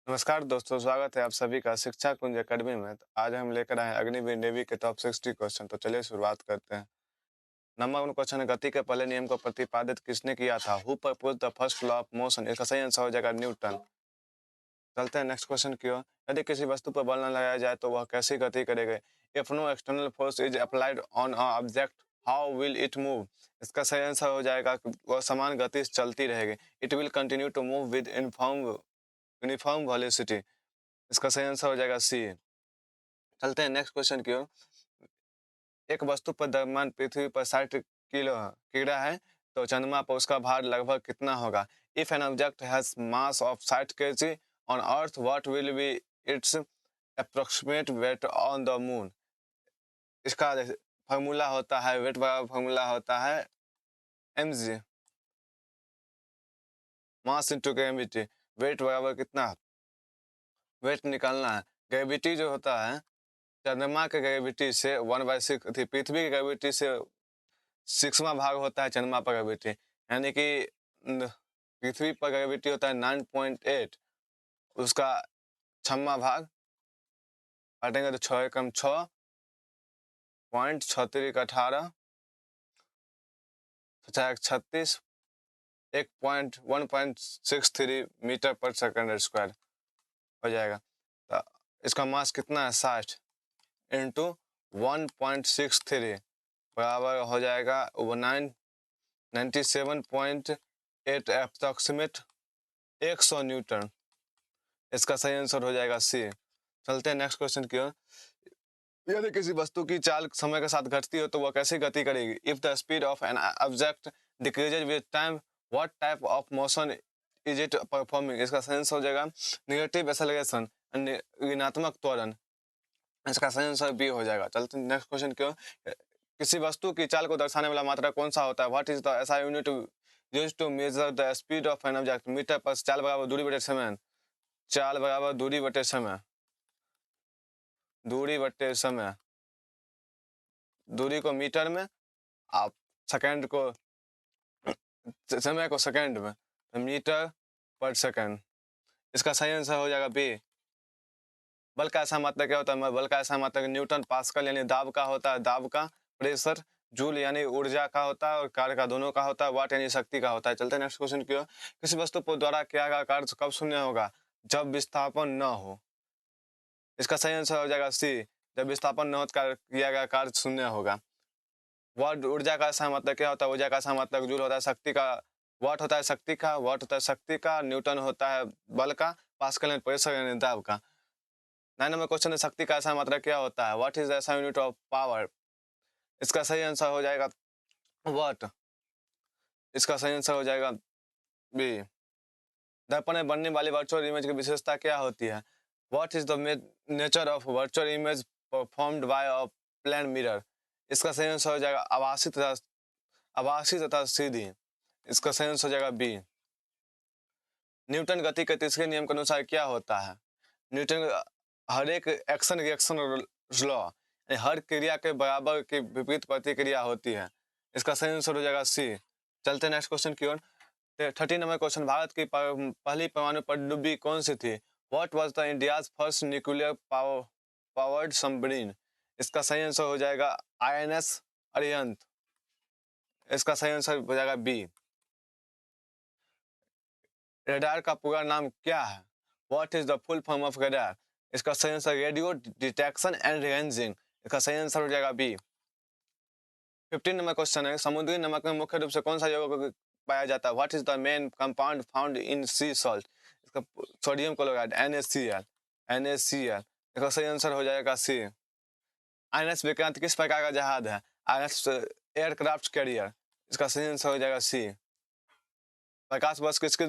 नमस्कार दोस्तों, स्वागत है आप सभी का शिक्षा कुंज अकेडमी में। तो आज हम लेकर आए हैं अग्निवीर नेवी के टॉप 60 क्वेश्चन। तो चलिए शुरुआत करते हैं। नंबर 1 क्वेश्चन है, गति के पहले नियम को प्रतिपादित किसने किया था? Who proposed the first law of motion? इसका सही आंसर हो जाएगा न्यूटन। चलते हैं नेक्स्ट क्वेश्चन की ओर। यदि किसी वस्तु पर बल न लगाया जाए तो वह कैसी गति करेगी? If no external force is applied on a object, how will it move? इसका सही आंसर हो जाएगा कि वह समान गति से चलती रहेगी। It will continue to move with uniform velocity. इसका सही आंसर हो जाएगा सी। चलते हैं नेक्स्ट क्वेश्चन की ओर। एक वस्तु पर द्रव्यमान पृथ्वी पर 60 किलो है, तो चंद्रमा पर उसका भार लगभग कितना होगा? If an object has mass of 60 kg on earth, what will be its approximate weight on the moon? इसका फॉर्मूला होता है, वेट का फॉर्मूला होता है mg, mass into gravity. Weight बराबर कितना? वेट निकालना है। ग्रेविटी जो होता है, चंद्रमा के ग्रेविटी से 1/6 थी, पृथ्वी की ग्रेविटी से 6वां भाग होता है चंद्रमा पर ग्रेविटी। यानी कि पृथ्वी पर ग्रेविटी होता है 9.8, उसका 6वां भाग काटेंगे तो 6 एकम 6 पॉइंट 6 18 36 एक पॉइंट 1.63 मीटर पर सेकंड स्क्वायर हो जाएगा। तो इसका मास कितना है? 60 इंटू 1.63 बराबर हो जाएगा 97.8 अप्रोक्सीमेट 100 न्यूटन। इसका सही आंसर हो जाएगा सी। चलते हैं नेक्स्ट क्वेश्चन की ओर। यदि किसी वस्तु की चाल समय के साथ घटती हो तो वह कैसी गति करेगी? If the speed of an object decreases with time, what type of motion is it performing? इसका सही आंसर हो जाएगा नेगेटिव एक्सेलरेशन, ऋणात्मक त्वरण। इसका सही आंसर बी हो जाएगा। चलते हैं नेक्स्ट क्वेश्चन की ओर। किसी वस्तु की चाल को दर्शाने वाला मात्रा कौन सा होता है? What is the SI unit used to measure the speed of an object? Metre per चाल बराबर दूरी बटे समय। चाल बराबर दूरी बटे समय। दूरी बटे समय, दूरी को मीटर में, आप सेकंड को, समय को सेकंड में, तो मीटर पर सेकंड। इसका सही आंसर हो जाएगा बी। बल का ऐसा मात्रक क्या होता है? बल का ऐसा मात्रक न्यूटन, पास्कल यानी दाब का होता है, दाब का, प्रेशर, जूल यानी ऊर्जा का होता है, और कार्य का दोनों का होता है, वाट यानी शक्ति का होता है। चलते हैं नेक्स्ट क्वेश्चन की ओर। किसी वस्तु को द्वारा किया गया कार्य कब शून्य होगा? जब विस्थापन न हो। इसका सही आंसर हो जाएगा सी। जब विस्थापन न हो तो किया गया कार्य शून्य होगा। वाट ऊर्जा का ऐसा मतलब क्या होता है? ऊर्जा का ऐसा मतलब जूल होता है शक्ति का, वाट होता है शक्ति का, वाट होता है शक्ति का, न्यूटन होता है बल का, पास्कल यानी प्रेशर यानी दाब का। 9 नंबर क्वेश्चन है, शक्ति का ऐसा मतलब क्या होता है? व्हाट इज ऐसा यूनिट ऑफ पावर? इसका सही आंसर हो जाएगा वाट। इसका सही आंसर हो जाएगा बी। दर्पण में बनने वाली वर्चुअल इमेज की विशेषता क्या होती है? What is the nature of virtual image performed by a plane mirror? इसका सही आंसर हो जाएगा आभासी तथा सीधी। इसका सही आंसर हो जाएगा बी। न्यूटन गति के तीसरे नियम के अनुसार क्या होता है? न्यूटन हर एक एक्शन रिएक्शन लॉ, हर क्रिया के बराबर की विपरीत प्रतिक्रिया होती है। इसका सही आंसर हो जाएगा सी। चलते हैं नेक्स्ट क्वेश्चन की ओर। 30 नंबर क्वेश्चन, भारत की पहली परमाणु पनडुब्बी कौन सी थी? What was the India's first nuclear powered submarine? इसका सही आंसर हो जाएगा INS अरिहंत। इसका सही आंसर हो जाएगा बी। रडार का पूरा नाम क्या है? What is the full form of radar? इसका सही answer radio detection and ranging. इसका सही आंसर हो जाएगा बी। 15 नंबर क्वेश्चन है, समुद्री नमक में मुख्य रूप से कौन सा यौगिक पाया जाता है? What is the main compound found in C salt? इसका सोडियम क्लोराइड, NaCl। NaCl। इसका सही आंसर हो जाएगा सी। INS विक्रांत किस प्रकार का जहाज है? INS aircraft carrier. इसका सही आंसर हो जाएगा सी। प्रकाश वर्ष किसकी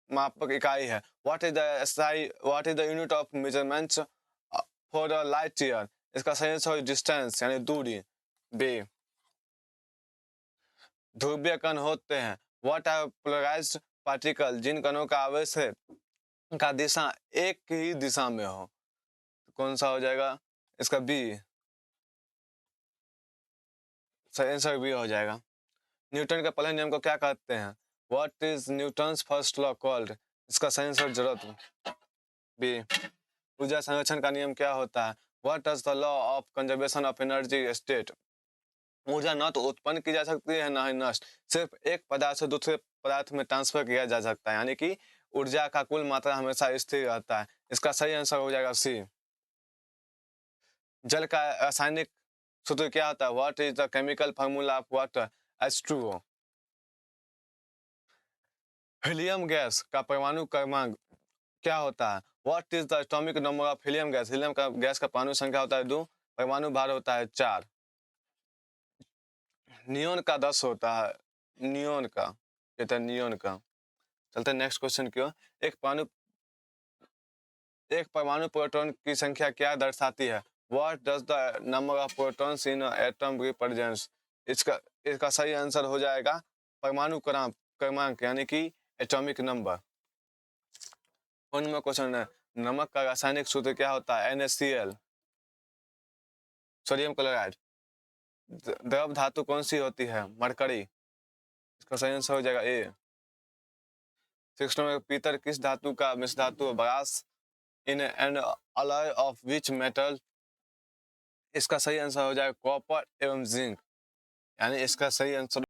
मापक इकाई है? What is the unit of measurement for a light year? इसका सही आंसर डिस्टेंस यानी दूरी, बी। ध्रुवीय कण होते हैं। What are polarized particle? जिन कणों का आवेश है का दिशा एक ही दिशा में हो। कौन सा हो जाएगा? इसका बी। सही आंसर बी हो जाएगा। न्यूटन के पहले नियम को क्या कहते हैं? What is Newton's first law called? इसका सही आंसर जरूरत। बी, ऊर्जा संरक्षण का नियम क्या होता है? What does the law of conservation of energy state? ऊर्जा न तो उत्पन्न की जा सकती है न ही नष्ट, सिर्फ एक पदार्थ से दूसरे पदार्थ में ट्रांसफर किया जा सकता है, यानी कि ऊर्जा का कुल मात्रा हमेशा स्थिर रहता है। इसका सही आंसर हो जाएगा सी। जल का रासायनिक सूत्र क्या होता है? What is the chemical formula of water? H2O। Helium gas का परमाणु क्रमांक क्या होता है? What is the atomic number of helium gas? Helium का गैस का परमाणु संख्या होता है 2, परमाणु भार होता है 4। नियोन का 10 होता है, नियोन का, कहते हैं नियोन का। चलते हैं नेक्स्ट क्वेश्चन की ओर। एक परमाणु प्रोटॉन की संख्या क्या दर्शाती है? What does the number of protons in atom represents? इसका इसका सही आंसर हो जाएगा परमाणु क्रमांक, यानी कि एटॉमिक नंबर। क्वेश्चन है, नमक का रासायनिक सूत्र क्या होता है? NaCl, sodium chloride. द्रव धातु कौन सी होती है? मरकरी। इसका सही आंसर हो जाएगा ए। 6 नंबर, पीतल किस धातु का मिश्र धातु है? Brass in an alloy of which metal? इसका सही आंसर हो जाएगा कॉपर एवं जिंक, यानी इसका सही आंसर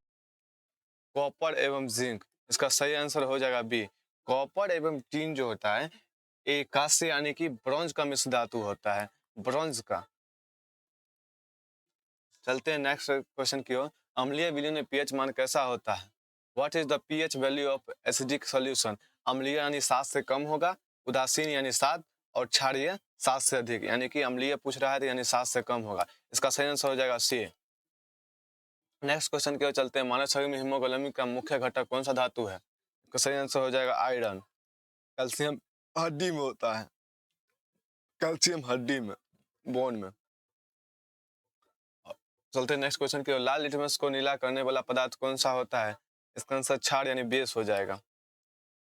कॉपर एवं जिंक। इसका सही आंसर हो जाएगा बी। कॉपर एवं टीन जो होता है ये कांस्य यानी कि ब्रॉन्ज का मिश्र धातु होता है, ब्रॉन्ज का। चलते हैं नेक्स्ट क्वेश्चन की ओर। अम्लीय विलयन में पीएच मान कैसा होता है? What is the pH value of acidic solution? अम्लीय यानी 7 से कम होगा, उदासीन यानी 7, और क्षारीय 7 से अधिक, यानी कि अम्लीय पूछ रहा है तो यानी 7 से कम होगा। इसका सही आंसर हो जाएगा सी। नेक्स्ट क्वेश्चन की ओर चलते हैं। मानव शरीर में हीमोग्लोबिन का मुख्य घटक कौन सा धातु है? इसका सही आंसर हो जाएगा आयरन। कैल्शियम हड्डी में होता है, कैल्शियम हड्डी में, बोन में। चलते हैं नेक्स्ट क्वेश्चन की ओर। लाल लिटमस को नीला करने वाला पदार्थ कौन सा होता है? इसका आंसर क्षार यानी बेस हो जाएगा।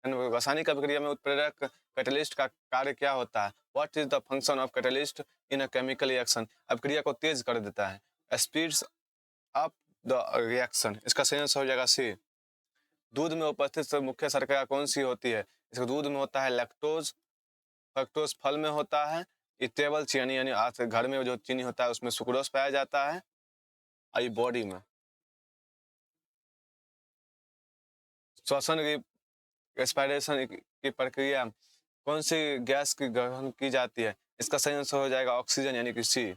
रासायनिक अभिक्रिया में उत्प्रेरक कैटलिस्ट का कार्य क्या होता है? What is the function of catalyst in a chemical reaction? अभिक्रिया को तेज कर देता है, स्पीड्स अप द रिएक्शन। इसका सही आंसर हो जाएगा सी। दूध में उपस्थित मुख्य शर्करा कौन सी होती है? इसका दूध में होता है लैक्टोज, फ्रक्टोज फल में होता है, इथेबल चीनी यानी आज घर में जो चीनी होता है उसमें सुक्रोज पाया जाता है, और बॉडी में श्वसन की रेस्पिरेशन की प्रक्रिया कौन सी गैस की ग्रहण की जाती है? इसका सही आंसर हो जाएगा ऑक्सीजन यानी कि सी।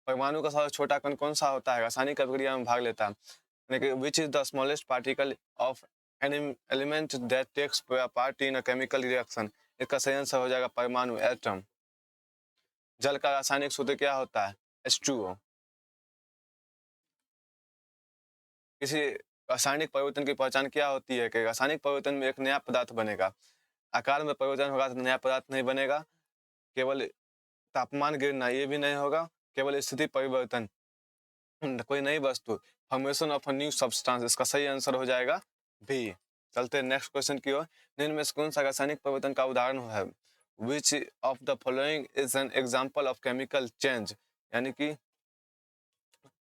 परमाणु का सबसे छोटा कण कौन सा होता है? रासायनिक अभिक्रिया में भाग लेता है। Which is the smallest particle of an element that takes part in a chemical reaction? इसका सही आंसर हो जाएगा परमाणु, एटम। जल का रासायनिक सूत्र क्या होता है? H2O। किसी रासायनिक परिवर्तन की पहचान क्या होती है? कि रासायनिक परिवर्तन में एक नया पदार्थ बनेगा, आकार में परिवर्तन होगा तो नया पदार्थ नहीं बनेगा, केवल तापमान गिरना ये भी नहीं होगा, केवल स्थिति परिवर्तन, कोई नई वस्तु, formation of a new substance. इसका सही आंसर हो जाएगा बी। चलते हैं नेक्स्ट क्वेश्चन की ओर। निम्न में से कौन सा रासायनिक परिवर्तन का उदाहरण है? Which of the following is an example of chemical change? यानी कि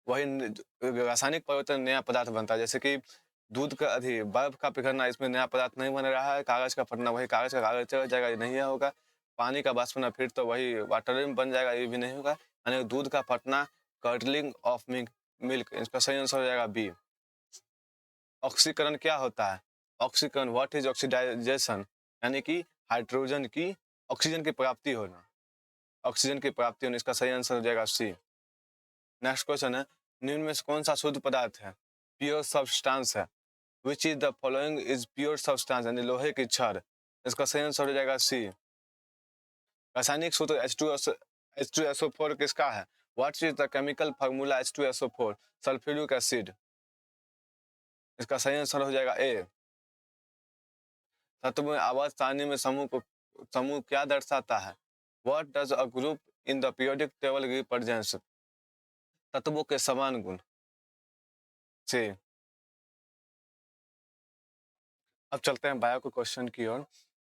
वही रासायनिक परिवर्तन नया पदार्थ बनता है, जैसे कि दूध का अधि बर्फ का पिघलना, इसमें नया पदार्थ नहीं बन रहा है। कागज का फटना, वही कागज का कागज चढ़ जाएगा, ये नहीं होगा। पानी का वाष्पना, फिर तो वही वाटर बन जाएगा, ये भी नहीं होगा। यानी दूध का फटना, कर्टलिंग ऑफ मिल्क। इसका सही आंसर हो जाएगा बी। ऑक्सीकरण क्या होता है? ऑक्सीकरण, व्हाट इज ऑक्सीडाइजेशन? यानी कि हाइड्रोजन की ऑक्सीजन की प्राप्ति होना, ऑक्सीजन की प्राप्ति होना। इसका सही आंसर हो जाएगा सी। नेक्स्ट क्वेश्चन है, निम्न में से कौन सा शुद्ध पदार्थ है? प्योर सब्सटेंस है। Which is the following is pure substance? यानी लोहे की छड़। इसका सही आंसर हो जाएगा सी। रासायनिक सूत्र H2SO4 किसका है? What is the chemical formula H2SO4? Sulphuric acid. इसका सही आंसर हो जाएगा ए। तत्व में आवर्त सारणी में समूह क्या दर्शाता है? What does a group in the periodic table represents? तत्वों के समान गुण से। अब चलते हैं बायो के क्वेश्चन की ओर।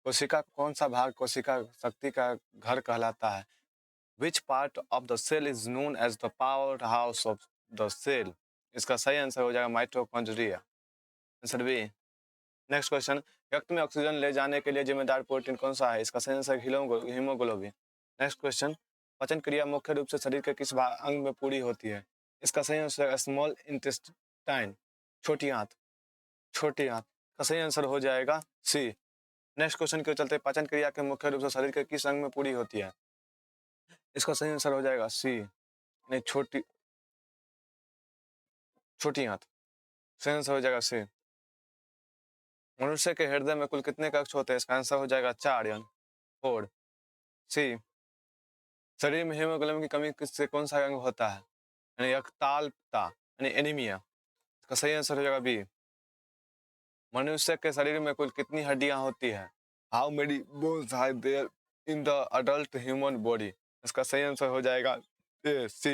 कोशिका कौन सा भाग कोशिका शक्ति का घर कहलाता है? Which part of the cell is known as the power house of the cell? इसका सही आंसर हो जाएगा mitochondria, answer B. Next question, रक्त में ऑक्सीजन ले जाने के लिए जिम्मेदार प्रोटीन कौन सा है? इसका सही आंसर हीमोग्लोबिन। नेक्स्ट क्वेश्चन, पाचन क्रिया मुख्य रूप से शरीर के किस अंग में पूरी होती है? इसका सही आंसर स्मॉल इंटेस्टाइन, छोटी आंत। छोटी आंत का सही आंसर हो जाएगा सी। नेक्स्ट क्वेश्चन के चलते, पाचन क्रिया के मुख्य रूप से शरीर के किस अंग में पूरी होती है? इसका सही आंसर हो जाएगा सी, नहीं छोटी छोटी आंत। सही आंसर हो जाएगा सी। मनुष्य के हृदय में कुल कितने कक्ष होते हैं? इसका आंसर हो जाएगा 4 यानी 4। सी, शरीर में हीमोग्लोबिन की कमी किससे कौन सा अंग होता है? यानी रक्ताल्पता यानी एनीमिया। इसका सही आंसर हो जाएगा बी। मनुष्य के शरीर में कुल कितनी हड्डियां होती है? How many bones are there in the adult human body? इसका सही आंसर हो जाएगा ए सी,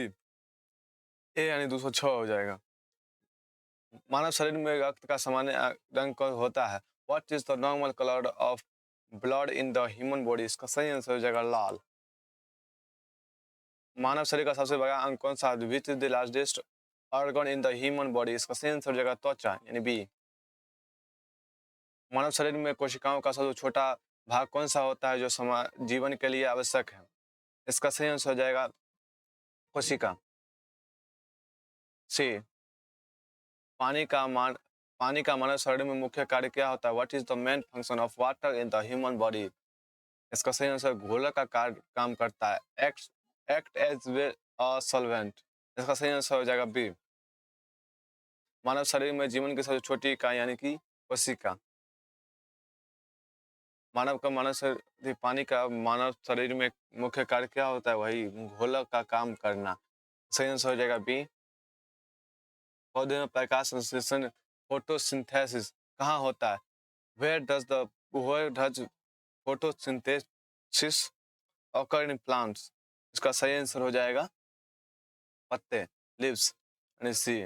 ए यानी 206 हो जाएगा। मानव शरीर में रक्त का सामान्य रंग कौन होता है? What is the normal colour of blood in the human body? इसका सही आंसर हो जाएगा लाल। मानव शरीर का सबसे बड़ा अंग कौन सा है? Which is the largest organ in the human body? इसका सही आंसर हो जाएगा त्वचा यानी बी। मानव शरीर में कोशिकाओं का सबसे छोटा भाग कौन सा होता है जो जीवन के लिए आवश्यक है? इसका सही आंसर हो जाएगा कोशिका। सी, पानी का मानव शरीर में मुख्य कार्य क्या होता है? What is the main function of water in the human body? इसका सही आंसर घोलक का कार्य काम करता है, act as well a solvent. इसका सही आंसर हो जाएगा बी। मानव शरीर में जीवन की सबसे छोटी इकाई यानी कि कोशिका। पानी का मानव शरीर में मुख्य कार्य क्या होता है? वही घोलक का काम करना। सही आंसर हो जाएगा बी। पौधे में प्रकाश संश्लेषण फोटोसिंथेसिस कहाँ होता है? Where does photosynthesis occur in plants? इसका सही आंसर हो जाएगा पत्ते, लीव्स यानी सी।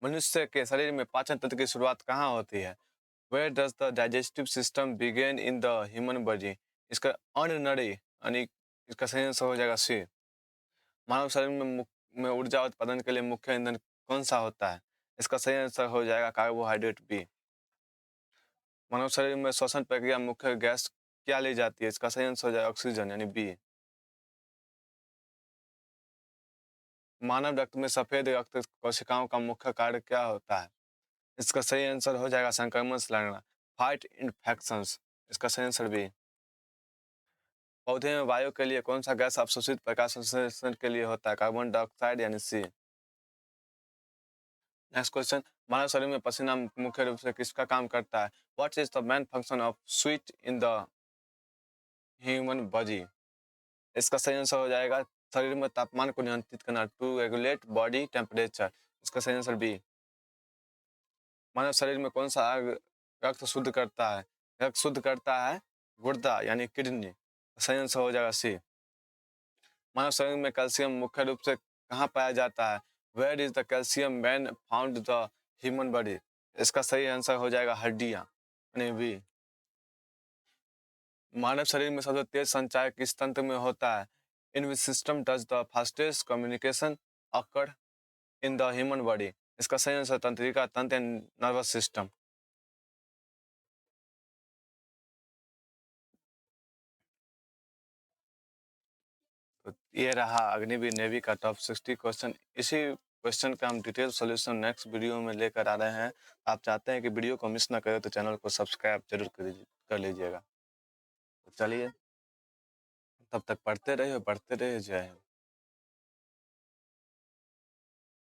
मनुष्य के शरीर में पाचन तंत्र की शुरुआत कहाँ होती है? Where does the digestive system begin in the human body? इसका अननड़ी यानी इसका सही आंसर हो जाएगा सी। मानव शरीर में ऊर्जा उत्पादन के लिए मुख्य ईंधन कौन सा होता है? इसका सही आंसर हो जाएगा कार्बोहाइड्रेट बी। मानव शरीर में श्वसन प्रक्रिया मुख्य गैस क्या ली जाती है? इसका सही आंसर हो जाएगा ऑक्सीजन यानी बी। मानव रक्त में सफेद रक्त कोशिकाओं का मुख्य कार्य क्या होता है? इसका सही आंसर हो जाएगा संक्रमण से लड़ना, फाइट इन्फेक्शंस। इसका सही आंसर बी। पौधे में वायु के लिए कौन सा गैस अवशोषित प्रकाश संश्लेषण के लिए होता है? कार्बन डाइऑक्साइड यानी सी। नेक्स्ट क्वेश्चन, मानव शरीर में पसीना मुख्य रूप से किसका काम करता है? What is the main function of sweet in the human body? इसका सही आंसर हो जाएगा शरीर में तापमान को नियंत्रित करना, टू रेगुलेट बॉडी टेम्परेचर। इसका सही आंसर बी। मानव शरीर में कौन सा रक्त शुद्ध करता है? रक्त शुद्ध करता है गुर्दा यानी किडनी। सही आंसर हो जाएगा सी। मानव शरीर में कैल्शियम मुख्य रूप से कहाँ पाया जाता है? Where is the calcium main found the human body? इसका सही आंसर हो जाएगा हड्डियाँ यानी बी। मानव शरीर में सबसे तेज संचार किस तंत्र में होता है? In which system does the fastest communication occur in the human body? इसका सही आंसर तंत्रिका तंत्र नर्वस सिस्टम। तो ये रहा अग्निवीर नेवी का टॉप 60 क्वेश्चन। इसी क्वेश्चन का हम डिटेल सॉल्यूशन नेक्स्ट वीडियो में लेकर आ रहे हैं। आप चाहते हैं कि वीडियो को मिस ना करें तो चैनल को सब्सक्राइब जरूर कर लीजिएगा। तो चलिए, तब तक पढ़ते रहिए, बढ़ते रहिए। जय हिंद।